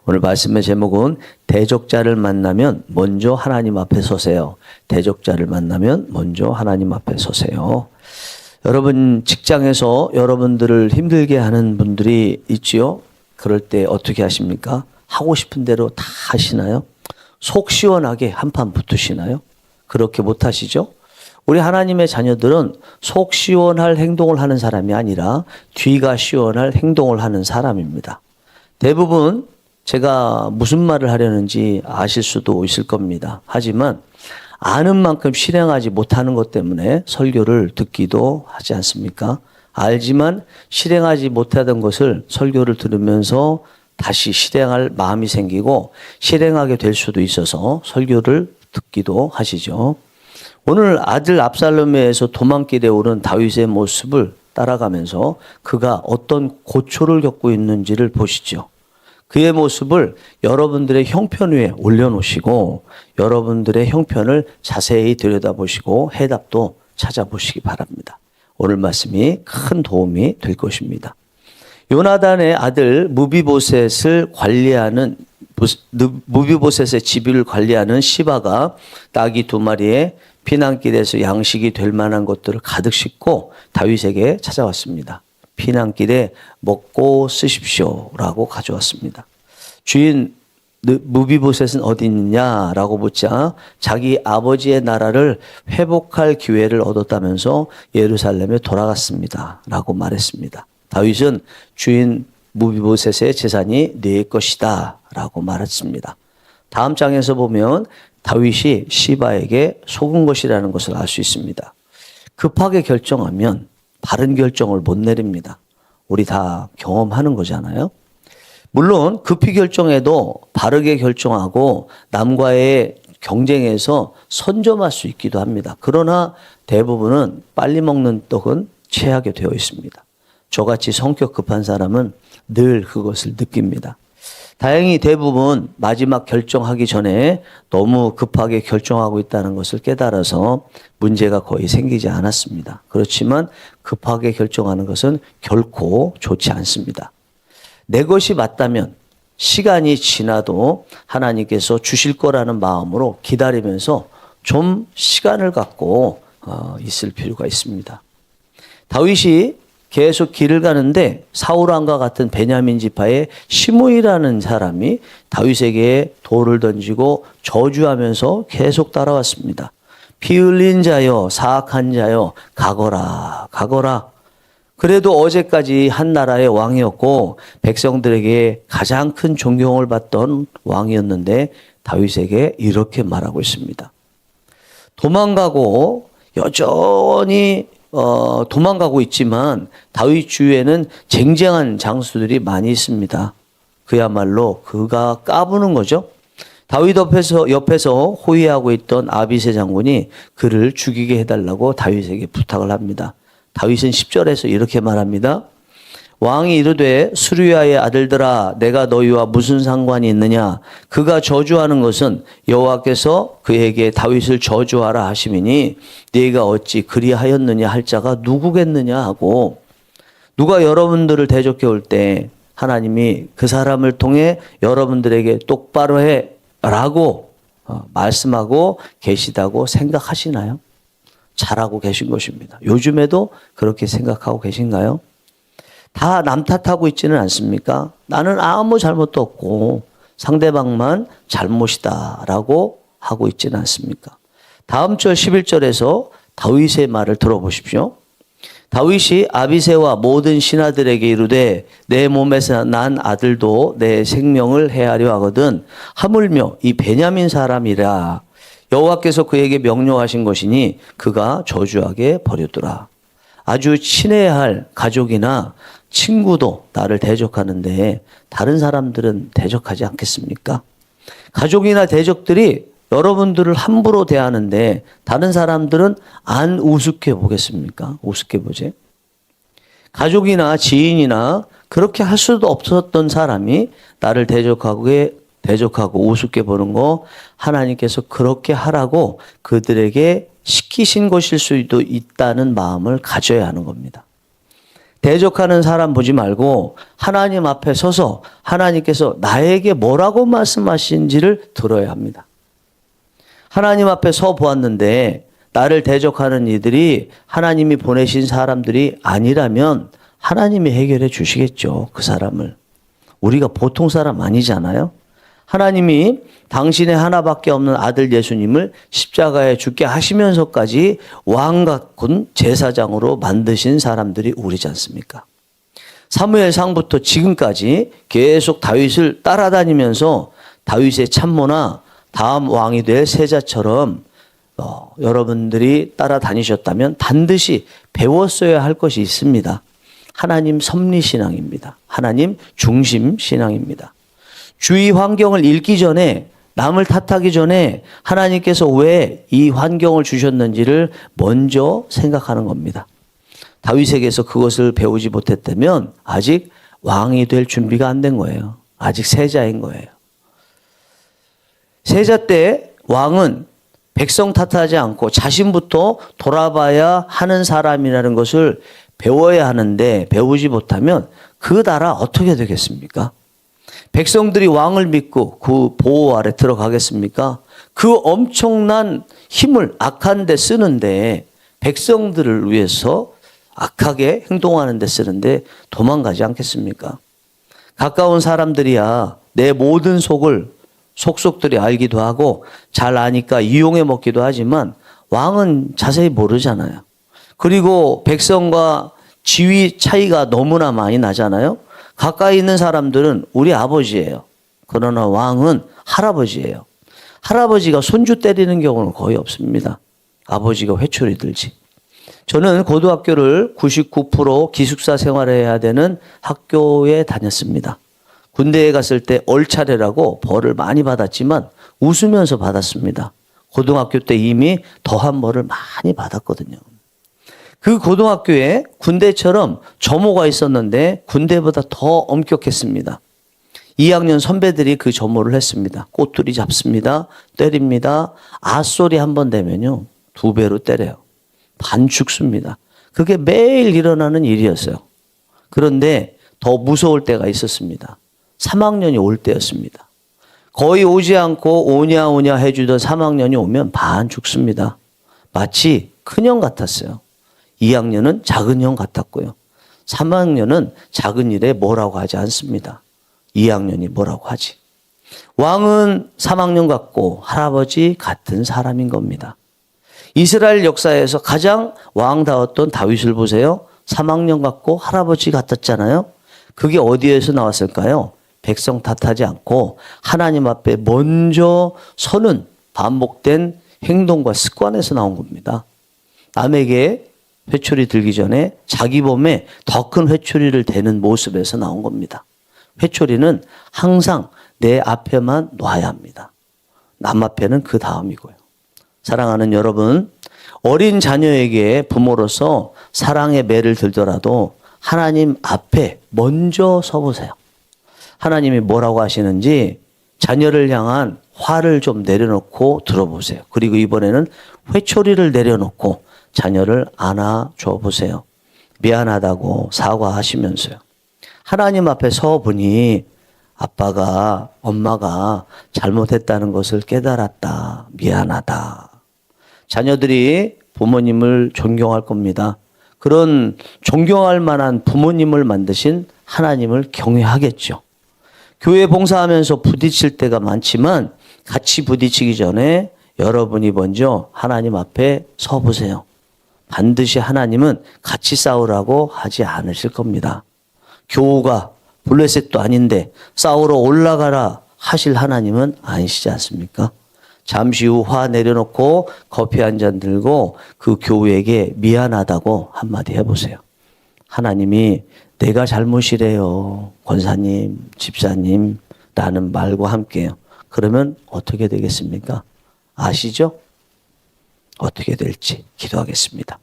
오늘 말씀의 제목은 대적자를 만나면 먼저 하나님 앞에 서세요. 대적자를 만나면 먼저 하나님 앞에 서세요. 여러분 직장에서 여러분들을 힘들게 하는 분들이 있지요. 그럴 때 어떻게 하십니까? 하고 싶은 대로 다 하시나요? 속 시원하게 한판 붙으시나요? 그렇게 못 하시죠? 우리 하나님의 자녀들은 속 시원할 행동을 하는 사람이 아니라 뒤가 시원할 행동을 하는 사람입니다. 대부분 제가 무슨 말을 하려는지 아실 수도 있을 겁니다. 하지만 아는 만큼 실행하지 못하는 것 때문에 설교를 듣기도 하지 않습니까? 알지만 실행하지 못하던 것을 설교를 들으면서 다시 실행할 마음이 생기고 실행하게 될 수도 있어서 설교를 듣기도 하시죠. 오늘 아들 압살롬에 의해서 도망길에 오른 다윗의 모습을 따라가면서 그가 어떤 고초를 겪고 있는지를 보시죠. 그의 모습을 여러분들의 형편 위에 올려놓으시고 여러분들의 형편을 자세히 들여다보시고 해답도 찾아보시기 바랍니다. 오늘 말씀이 큰 도움이 될 것입니다. 요나단의 아들 무비보셋을 관리하는 무비보셋의 집을 관리하는 시바가 나귀 2마리에 피난길에서 양식이 될 만한 것들을 가득 싣고 다윗에게 찾아왔습니다. 피난길에 먹고 쓰십시오라고 가져왔습니다. 주인 무비보셋은 어디 있느냐라고 묻자 자기 아버지의 나라를 회복할 기회를 얻었다면서 예루살렘에 돌아갔습니다 라고 말했습니다. 다윗은 주인 무비보셋의 재산이 네 것이다 라고 말했습니다. 다음 장에서 보면 다윗이 시바에게 속은 것이라는 것을 알 수 있습니다. 급하게 결정하면 바른 결정을 못 내립니다. 우리 다 경험하는 거잖아요. 물론 급히 결정해도 바르게 결정하고 남과의 경쟁에서 선점할 수 있기도 합니다. 그러나 대부분은 빨리 먹는 떡은 체하게 되어 있습니다. 저같이 성격 급한 사람은 늘 그것을 느낍니다. 다행히 대부분 마지막 결정하기 전에 너무 급하게 결정하고 있다는 것을 깨달아서 문제가 거의 생기지 않았습니다. 그렇지만 급하게 결정하는 것은 결코 좋지 않습니다. 내 것이 맞다면 시간이 지나도 하나님께서 주실 거라는 마음으로 기다리면서 좀 시간을 갖고 있을 필요가 있습니다. 다윗이 계속 길을 가는데 사울왕과 같은 베냐민 지파의 시므이라는 사람이 다윗에게 돌을 던지고 저주하면서 계속 따라왔습니다. 피 흘린 자여 사악한 자여 가거라 가거라. 그래도 어제까지 한 나라의 왕이었고 백성들에게 가장 큰 존경을 받던 왕이었는데 다윗에게 이렇게 말하고 있습니다. 도망가고 여전히 도망가고 있지만 다윗 주위에는 쟁쟁한 장수들이 많이 있습니다. 그야말로 그가 까부는 거죠. 다윗 옆에서 호위하고 있던 아비새 장군이 그를 죽이게 해달라고 다윗에게 부탁을 합니다. 다윗은 10절에서 이렇게 말합니다. 왕이 이르되 수르야의 아들들아 내가 너희와 무슨 상관이 있느냐. 그가 저주하는 것은 여호와께서 그에게 다윗을 저주하라 하심이니 네가 어찌 그리하였느냐 할 자가 누구겠느냐 하고 누가 여러분들을 대적해 올 때 하나님이 그 사람을 통해 여러분들에게 똑바로 해라고 말씀하고 계시다고 생각하시나요? 잘하고 계신 것입니다. 요즘에도 그렇게 생각하고 계신가요? 다 남 탓하고 있지는 않습니까? 나는 아무 잘못도 없고 상대방만 잘못이다라고 하고 있지는 않습니까? 다음 절 11절에서 다윗의 말을 들어보십시오. 다윗이 아비새와 모든 신하들에게 이르되 내 몸에서 난 아들도 내 생명을 해하려 하거든 하물며 이 베냐민 사람이라 여호와께서 그에게 명령하신 것이니 그가 저주하게 버렸더라. 아주 친해야 할 가족이나 친구도 나를 대적하는데 다른 사람들은 대적하지 않겠습니까? 가족이나 대적들이 여러분들을 함부로 대하는데 다른 사람들은 안 우습게 보겠습니까? 우습게 보지. 가족이나 지인이나 그렇게 할 수도 없었던 사람이 나를 대적하고 우습게 보는 거 하나님께서 그렇게 하라고 그들에게 시키신 것일 수도 있다는 마음을 가져야 하는 겁니다. 대적하는 사람 보지 말고 하나님 앞에 서서 하나님께서 나에게 뭐라고 말씀하신지를 들어야 합니다. 하나님 앞에 서 보았는데 나를 대적하는 이들이 하나님이 보내신 사람들이 아니라면 하나님이 해결해 주시겠죠. 그 사람을. 우리가 보통 사람 아니잖아요. 하나님이 당신의 하나밖에 없는 아들 예수님을 십자가에 죽게 하시면서까지 왕 같은 제사장으로 만드신 사람들이 우리지 않습니까? 사무엘상부터 지금까지 계속 다윗을 따라다니면서 다윗의 참모나 다음 왕이 될 세자처럼 여러분들이 따라다니셨다면 반드시 배웠어야 할 것이 있습니다. 하나님 섭리신앙입니다. 하나님 중심신앙입니다. 주위 환경을 읽기 전에, 남을 탓하기 전에 하나님께서 왜 이 환경을 주셨는지를 먼저 생각하는 겁니다. 다윗에게서 그것을 배우지 못했다면 아직 왕이 될 준비가 안 된 거예요. 아직 세자인 거예요. 세자 때 왕은 백성 탓하지 않고 자신부터 돌아봐야 하는 사람이라는 것을 배워야 하는데 배우지 못하면 그 나라 어떻게 되겠습니까? 백성들이 왕을 믿고 그 보호 아래 들어가겠습니까? 그 엄청난 힘을 악한 데 쓰는데 백성들을 위해서 악하게 행동하는 데 쓰는데 도망가지 않겠습니까? 가까운 사람들이야 내 모든 속속들이 알기도 하고 잘 아니까 이용해 먹기도 하지만 왕은 자세히 모르잖아요. 그리고 백성과 지위 차이가 너무나 많이 나잖아요. 가까이 있는 사람들은 우리 아버지예요. 그러나 왕은 할아버지예요. 할아버지가 손주 때리는 경우는 거의 없습니다. 아버지가 회초리 들지. 저는 고등학교를 99% 기숙사 생활해야 되는 학교에 다녔습니다. 군대에 갔을 때 얼차례라고 벌을 많이 받았지만 웃으면서 받았습니다. 고등학교 때 이미 더한 벌을 많이 받았거든요. 그 고등학교에 군대처럼 점호가 있었는데 군대보다 더 엄격했습니다. 2학년 선배들이 그 점호를 했습니다. 꼬투리 잡습니다. 때립니다. 앗소리 한 번 되면요 2배로 때려요. 반 죽습니다. 그게 매일 일어나는 일이었어요. 그런데 더 무서울 때가 있었습니다. 3학년이 올 때였습니다. 거의 오지 않고 오냐 해주던 3학년이 오면 반 죽습니다. 마치 큰형 같았어요. 2학년은 작은 형 같았고요. 3학년은 작은 일에 뭐라고 하지 않습니다. 2학년이 뭐라고 하지. 왕은 3학년 같고 할아버지 같은 사람인 겁니다. 이스라엘 역사에서 가장 왕다웠던 다윗을 보세요. 3학년 같고 할아버지 같았잖아요. 그게 어디에서 나왔을까요? 백성 탓하지 않고 하나님 앞에 먼저 서는 반복된 행동과 습관에서 나온 겁니다. 남에게 회초리 들기 전에 자기 몸에 더 큰 회초리를 대는 모습에서 나온 겁니다. 회초리는 항상 내 앞에만 놔야 합니다. 남 앞에는 그 다음이고요. 사랑하는 여러분, 어린 자녀에게 부모로서 사랑의 매를 들더라도 하나님 앞에 먼저 서보세요. 하나님이 뭐라고 하시는지 자녀를 향한 화를 좀 내려놓고 들어보세요. 그리고 이번에는 회초리를 내려놓고 자녀를 안아줘 보세요. 미안하다고 사과하시면서요. 하나님 앞에 서보니 아빠가, 엄마가 잘못했다는 것을 깨달았다. 미안하다. 자녀들이 부모님을 존경할 겁니다. 그런 존경할 만한 부모님을 만드신 하나님을 경외하겠죠. 교회 봉사하면서 부딪힐 때가 많지만 같이 부딪히기 전에 여러분이 먼저 하나님 앞에 서보세요. 반드시 하나님은 같이 싸우라고 하지 않으실 겁니다. 교우가 블레셋도 아닌데 싸우러 올라가라 하실 하나님은 아니시지 않습니까? 잠시 후 화 내려놓고 커피 한 잔 들고 그 교우에게 미안하다고 한마디 해보세요. 하나님이 내가 잘못이래요. 권사님, 집사님, 라는 말과 함께요. 그러면 어떻게 되겠습니까? 아시죠? 어떻게 될지 기도하겠습니다.